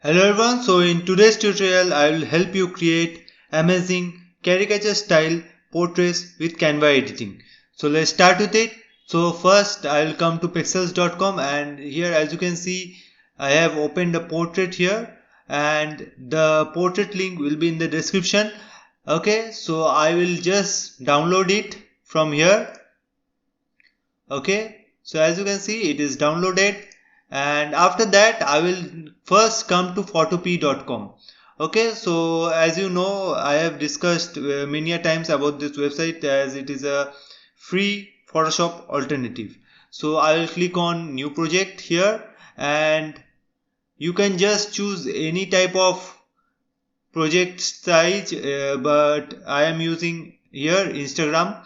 Hello everyone, so in today's tutorial I will help you create amazing caricature style portraits with Canva editing. So let's start with it. So first I will come to pixels.com and here as you can see I have opened a portrait here and the portrait link will be in the description. Okay, so I will just download it from here. Okay, so as you can see it is downloaded, and after that I will first come to photopea.com. Okay, so as you know I have discussed many a times about this website as it is a free Photoshop alternative. So I will click on new project here and you can just choose any type of project size, but I am using here Instagram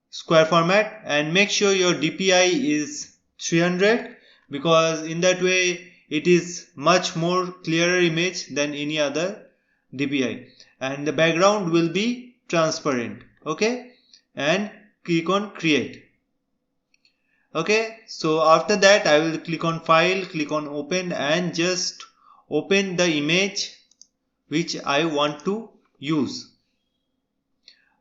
square format, and make sure your DPI is 300 because in that way it is much more clearer image than any other DPI, and the background will be transparent. Okay, and click on create. Okay, so after that I will click on file, click on open and just open the image which I want to use.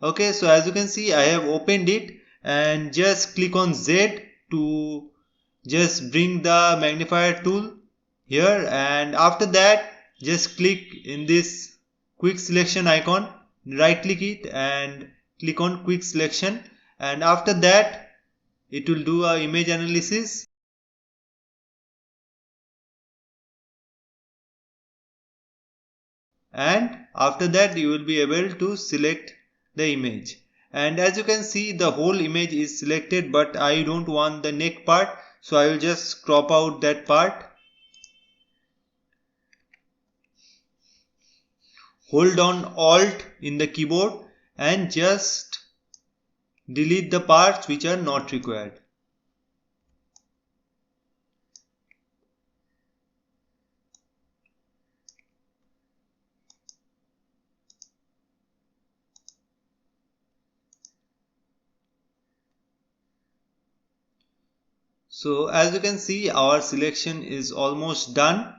Okay, so as you can see I have opened it and just click on Z to just bring the magnifier tool here, and after that just click in this quick selection icon, right click it and click on quick selection, and after that it will do a image analysis. And after that you will be able to select the image, and as you can see the whole image is selected, but I don't want the neck part, so I will just crop out that part. Hold on Alt in the keyboard and just delete the parts which are not required. So as you can see our selection is almost done.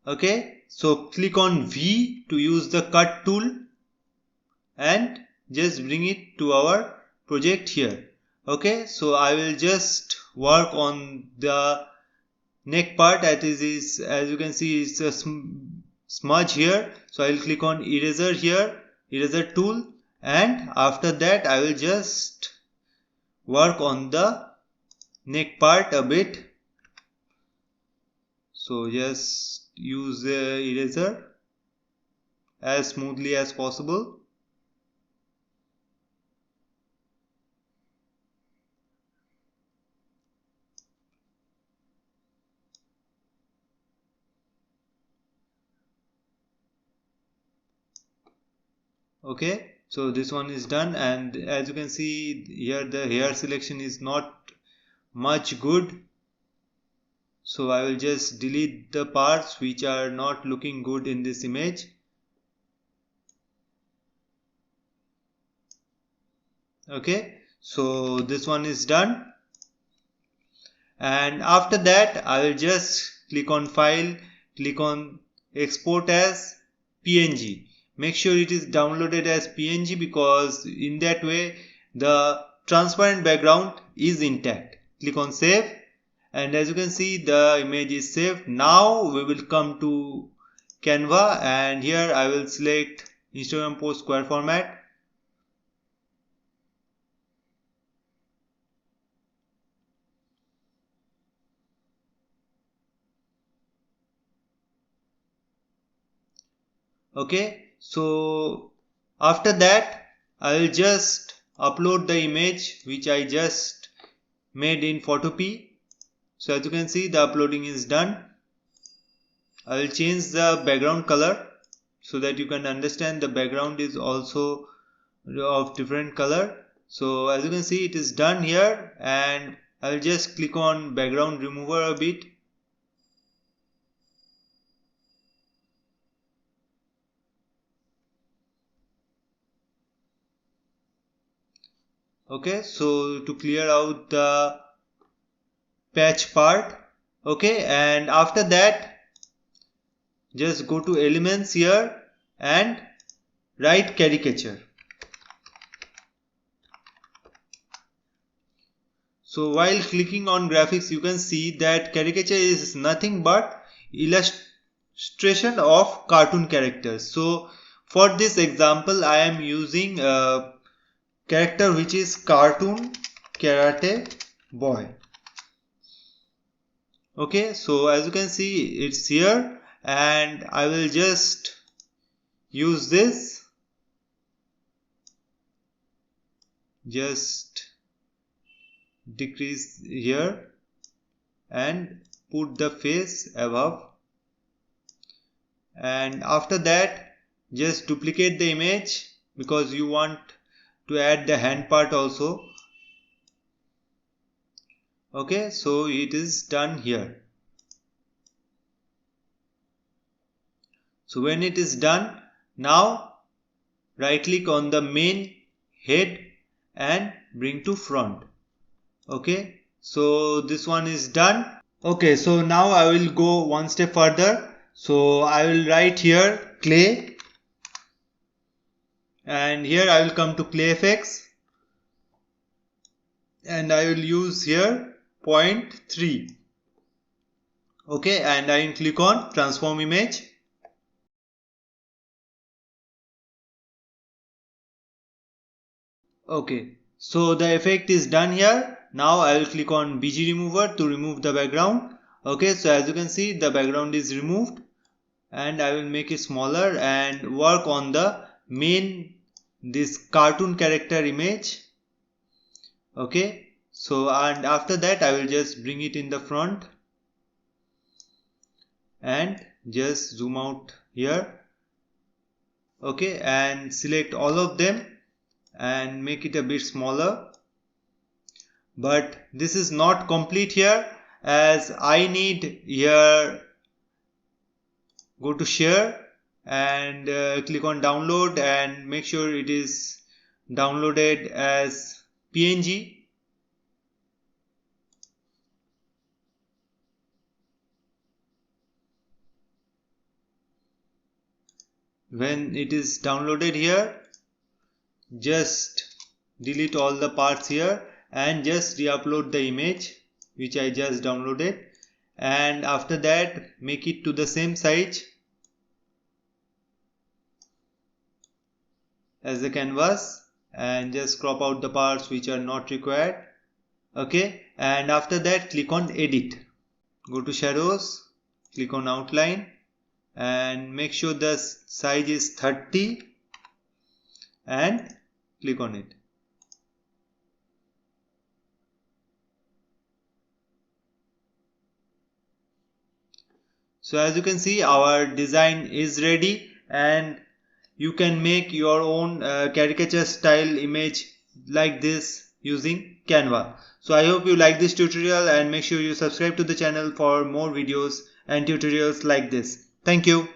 Okay, so click on V to use the cut tool and just bring it to our project here. Okay, so I will just work on the neck part, that is as you can see it's a smudge here, so I will click on eraser here, eraser tool, and after that I will just work on the neck part a bit. So just use the eraser as smoothly as possible. Okay, so this one is done, and as you can see here the hair selection is not much good, so I will just delete the parts which are not looking good in this image. Okay, so this one is done, and after that I will just click on file, click on export as PNG. Make sure it is downloaded as PNG because in that way the transparent background is intact. Click on save, and as you can see the image is saved. Now we will come to Canva and here I will select Instagram post square format. Okay, so after that I will just upload the image which I just made in Photopea. So as you can see the uploading is done. I will change the background color so that you can understand the background is also of different color. So as you can see it is done here, and I will just click on background remover a bit. Okay, so to clear out the patch part. Okay, and after that just go to elements here and write caricature. So while clicking on graphics, you can see that caricature is nothing but illustration of cartoon characters. So for this example, I am using a character which is Cartoon Karate Boy. Okay, so as you can see, it's here, and I will just use this, just decrease here and put the face above, and after that just duplicate the image because you want to add the hand part also. Okay, so it is done here. So when it is done, now right click on the main head and bring to front. Okay, so this one is done. Okay, so now I will go one step further. So I will write here clay, and here I will come to clay effects, and I will use here 0.3. Okay, and I will click on transform image. Okay, so the effect is done here. Now I will click on BG remover to remove the background. Okay, so as you can see, the background is removed, and I will make it smaller and work on the main this cartoon character image. Okay, so and after that I will just bring it in the front and just zoom out here. Okay, and select all of them and make it a bit smaller, but this is not complete here, as I need here, go to share and click on download and make sure it is downloaded as PNG. When it is downloaded here, just delete all the parts here and just re-upload the image which I just downloaded, and after that make it to the same size as the canvas and just crop out the parts which are not required. Okay, and after that click on edit, go to shadows, click on outline and make sure the size is 30 and click on it. So as you can see, our design is ready, and you can make your own caricature style image like this using Canva. So I hope you like this tutorial, and make sure you subscribe to the channel for more videos and tutorials like this. Thank you.